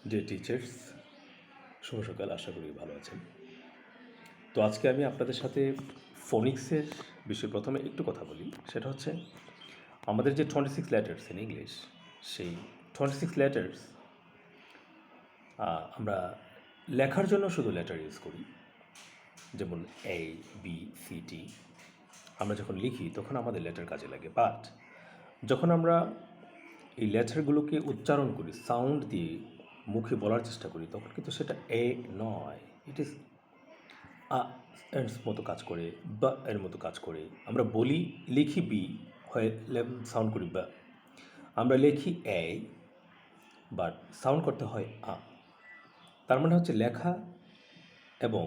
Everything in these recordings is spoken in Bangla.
ডিয়ার টিচার্স, শুভ সকাল। আশা করি ভালো আছেন। তো আজকে আমি আপনাদের সাথে ফোনিক্সের বিষয়ে প্রথমে একটু কথা বলি। সেটা হচ্ছে আমাদের যে 26 লেটার্স ইন ইংলিশ, সেই 26 লেটার্স আমরা লেখার জন্য শুধু লেটার ইউজ করি, যেমন এ, বি, সি, টি। আমরা যখন লিখি তখন আমাদের লেটার কাজে লাগে, বাট যখন আমরা এই লেটারগুলোকে উচ্চারণ করি, সাউন্ড দিয়ে মুখে বলার চেষ্টা করি, তখন কিন্তু সেটা এ নয়, ইট ইজ আ এর মতো কাজ করে, বা এর মতো কাজ করে। আমরা বলি, লিখি বি, হয় সাউন্ড করি বা। আমরা লিখি এ, বাট সাউন্ড করতে হয় আ। তার মানে হচ্ছে লেখা এবং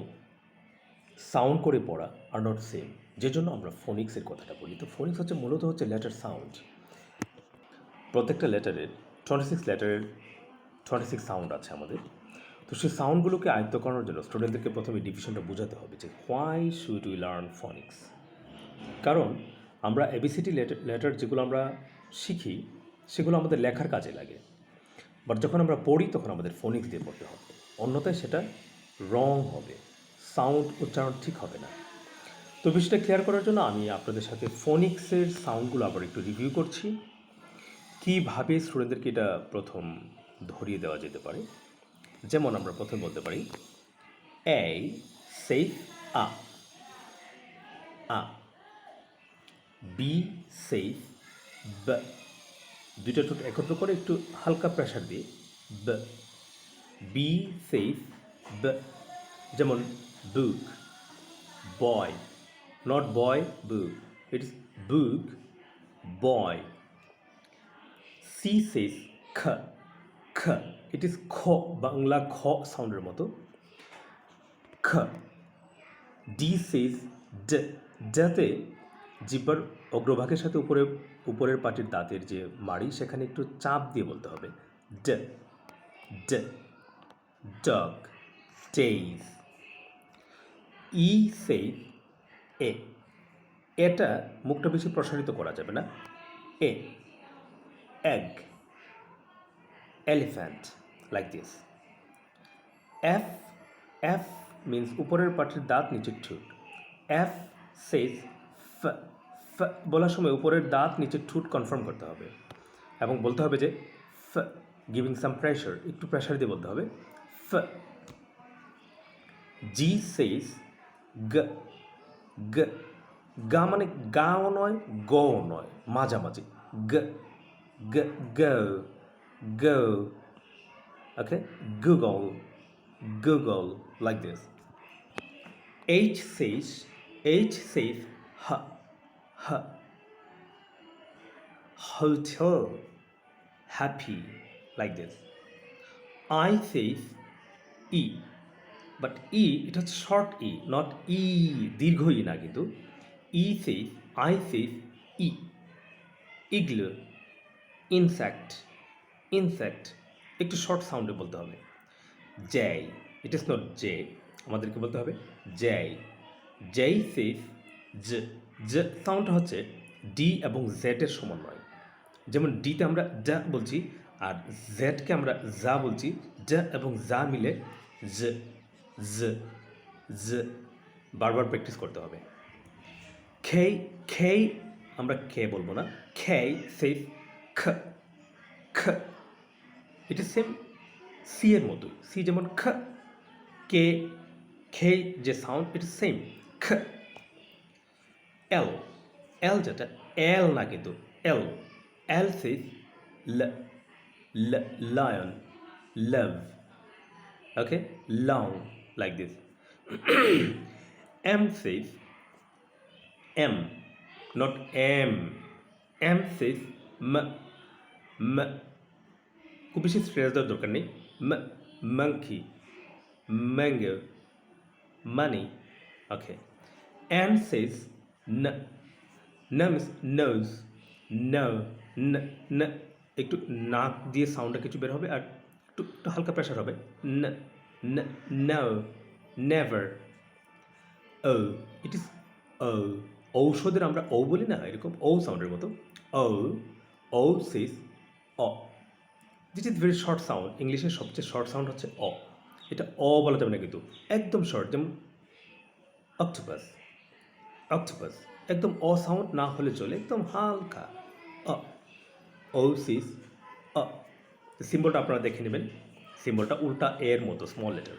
সাউন্ড করে পড়া আর নট সেম, যে জন্য আমরা ফোনিক্সের কথাটা বলি। তো ফোনিক্স হচ্ছে মূলত হচ্ছে লেটার সাউন্ড। প্রত্যেকটা লেটারের 26 লেটারের 26 সাউন্ড আছে আমাদের। তো সেই সাউন্ডগুলোকে আয়ত্ত করার জন্য স্টুডেন্টদেরকে প্রথমে ডিভিশনটা বোঝাতে হবে যে হোয়াই শুড উই লার্ন ফনিক্স। কারণ আমরা এবিসিডি লেটার যেগুলো আমরা শিখি সেগুলো আমাদের লেখার কাজে লাগে, বাট যখন আমরা পড়ি তখন আমাদের ফোনিক্স দিয়ে পড়তে হবে, অন্যথায় সেটা রং হবে, সাউন্ড উচ্চারণ ঠিক হবে না। তো বিষয়টা ক্লিয়ার করার জন্য আমি আপনাদের সাথে ফোনিক্সের সাউন্ডগুলো আবার একটু রিভিউ করছি, কীভাবে স্টুডেন্টদেরকে এটা প্রথম ধরিয়ে দেওয়া যেতে পারে। যেমন আমরা প্রথমে বলতে পারি a safe a, a. B says ব, দুইটা ঠোঁট একত্র করে একটু হালকা প্রেশার দিয়ে ব। বি সেফ ব। যেমন book, boy, not boy book, it is book, boy. C says খ, খ, ইট ইস খ, বাংলা খ সাউন্ডের মতো, খ। ডি সেফ ড, যাতে জিহ্বার অগ্রভাগের সাথে উপরের পাটির দাঁতের যে মাড়ি সেখানে একটু চাপ দিয়ে বলতে হবে ড, ড। Dog, days. ই সেফ এ, এটা মুখটা বেশি প্রসারিত করা যাবে না, এ। Egg, elephant, like this. F, F means উপরের পাটির দাঁত নিচের ঠোঁট। এফ সেজ ফ, ফ বলার সময় উপরের দাঁত নিচের ঠোঁট কনফার্ম করতে হবে এবং বলতে হবে যে ফ, গিভিং সাম প্রেশার, একটু প্রেশার দিয়ে বলতে হবে ফ। জি সেজ গ, গ, গা মানে গাও নয়, গও নয়, মাঝামাঝি, গ, গ, গ, গ। Okay, Google, Google, like this. H says, H says ha, ha. Hotel, happy, like this. I says E, but E, it has short E, not E, দীর্ঘ E না কিন্তু। E says, I says E. Igloo, insect, insect, একটু শর্ট সাউন্ডে বলতে হবে। J, it is not J, আমাদেরকে বলতে হবে J. J says জ, জ সাউন্ডটা হচ্ছে ডি এবং জেডের সমন্বয়। যেমন ডিতে আমরা যা বলছি আর জেডকে আমরা যা বলছি, জ এবং যা মিলে জ, জ, জ। বারবার প্র্যাকটিস করতে হবে। খেই, খেই আমরা খে বলবো না, খেই সেফ খ, খ। এটা সেম সি এর মতোই, সি যেমন খ, কে, খে যে সাউন্ড, এটা সেম খ। এল, এল যেটা এল না কিন্তু এল, এল সেজ ল, ল, lion, love, okay, long, like this. M says M, not M, M says ম, ম। খুব বেশি স্ট্রেস দেওয়ার দরকার নেই, ম, monkey, mango, money, okay. N says ন, না মিস নোজ, ন, ন, একটু নাক দিয়ে সাউন্ডটা কিছু বের হবে আর একটু একটু হালকা প্রেশার হবে, ন, ন, নো, নেভার। ও, ইট ইস ও, ঔষধের আমরা ও বলি না, এরকম ও সাউন্ডের মতো, ও, ও সিস অ। This is very short sound. ইংলিশের সবচেয়ে শর্ট সাউন্ড হচ্ছে অ। এটা অ বলা যাবে না কিন্তু, একদম শর্ট, যেমন অক্টোপাস। অক্টোপাস একদম অ সাউন্ড না হলে চলে, একদম হালকা অ। ও সিস অ। সিম্বলটা আপনারা দেখে নেবেন, সিম্বলটা উল্টা এর মতো, small letter.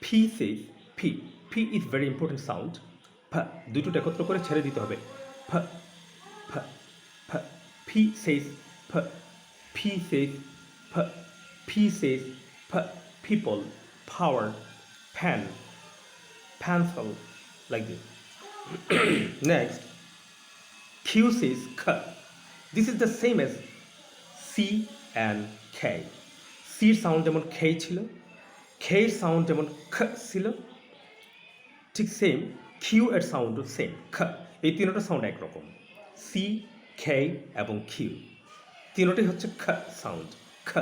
Fee Sage fee. Fee is very important sound. ফ, দুটো একত্র করে ছেড়ে দিতে হবে। ফ ফ ফ। ফি সেজ ফ। ফি সেজ ফ। ফি সেজ ফ। People, power, fan, pencil, like this. Next, Q says K. This is the same as C and K. C sound যেমন K ছিল, K সাউন্ড যেমন K ছিল, ঠিক সেম Q এর সাউন্ডও সেম K। এই তিনটা সাউন্ড একরকম, C, K এবং Q, তিনটাই হচ্ছে K সাউন্ড, K।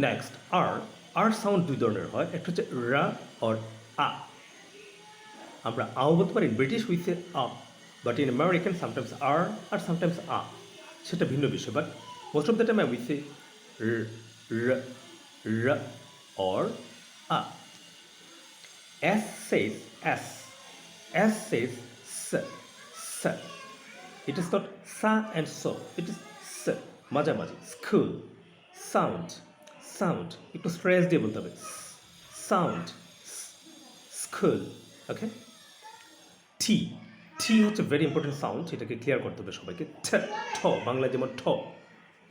নেক্সট আর। আর সাউন্ড দুই ধরনের হয়, একটা হচ্ছে রা আর আ। আমরা আও বলতে পারি, ব্রিটিশ উইথে আ, বাট ইন আমেরিকান সামটাইমস আর আর সামটাইমস আ, সেটা ভিন্ন বিষয়। But most of the time I উইথে র or a. S says S. S says S. S. It is not sa and so. It is S. মাঝামাঝি। School. Sound. Sound. একটু স্ট্রেস দিয়ে বলতে হবে। Sound. School. Okay? T. T হচ্ছে ভেরি ইম্পর্টেন্ট সাউন্ড, এটাকে ক্লিয়ার করতে হবে সবাইকে। ঠ, ঠ, বাংলায় যেমন ঠ,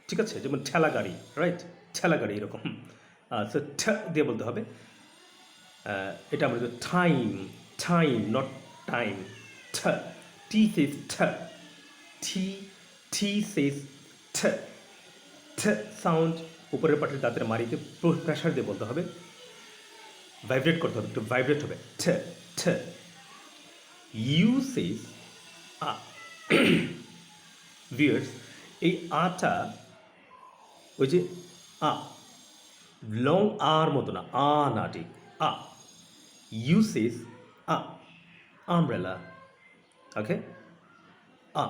ঠিক আছে, যেমন ঠেলা গাড়ি, রাইট, ঠেলা গাড়ি এরকম। সো ঠ দিয়ে বলতে হবে। এটা আমরা টাইম, টাইম, নট টাইম। ঠ, টি সেজ ঠ, টি, টি সেজ ঠ। ঠ সাউন্ড উপরের পাটের দাঁতের মাড়িতে প্রেশার দিয়ে বলতে হবে, ভাইব্রেট করতে হবে, একটু ভাইব্রেট হবে। ঠ, ঠ। You says a. ভিউয়ার্স, এই আটা ওই যে আ, লং আর মতো না, আ না, ঠিক আ। ইউ সেজ আ, আমব্রেলা। ওকে, আ।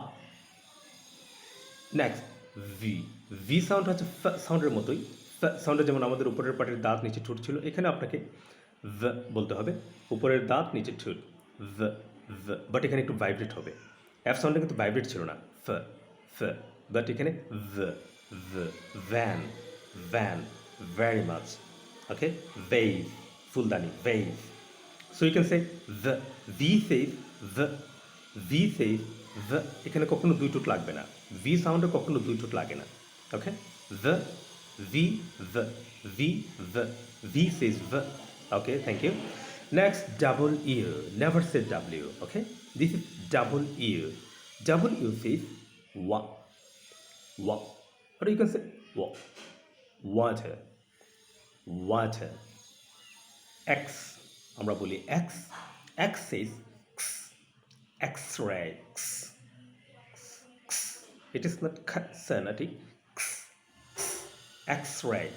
Next V. ভি সাউন্ড হচ্ছে ফ সাউন্ডের মতোই। ফ সাউন্ডে যেমন আমাদের উপরের পাটের দাঁত নিচে ঠোঁট ছিল, এখানে আপনাকে ভ বলতে হবে, উপরের দাঁত নিচে ঠোঁট, ভ ভ। বাট এখানে একটু ভাইব্রেট হবে। এফ সাউন্ডে কিন্তু ভাইব্রেট ছিল না, ফ ফ। বাট এখানে ভ ভ। Van, van, very much. Okay, vase, ফুলদানি, vase. So you can say ভ। ভি সেজ ভ, ভি সেজ ভ। এখানে কখনো দুই ঠোঁট লাগবে না, ভি সাউন্ডে কখনো দুই ঠোঁট লাগে না। ওকে, ভ, ভি, ভ, ভি, ভ, ভি সেজ ভ। Okay, thank you. Next, double U. Never say W. Okay, this is double U. Double U says wa, wa. Or you can say wa, water, water. X, আমরা বলি X. X says X, X-ray. X, X. It is not sanity. X, X, X-ray.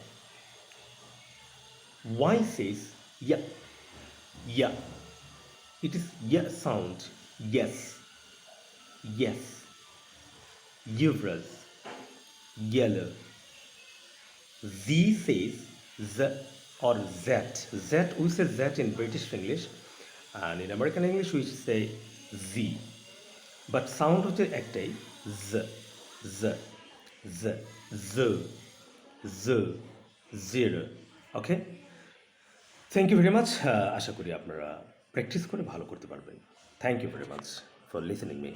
Y says yeah, yeah. It is yeah sound. Yes, yes. Uterus, yellow. Z says Z or Z. Z, we say Z in British English, and in American English we say Z. But sound হচ্ছে একটাই, Z, Z, Z, Z, Z, zero. Okay? Thank you very much. আশা করি আপনারা প্র্যাকটিস করে ভালো করতে পারবেন। Thank you very much for listening me.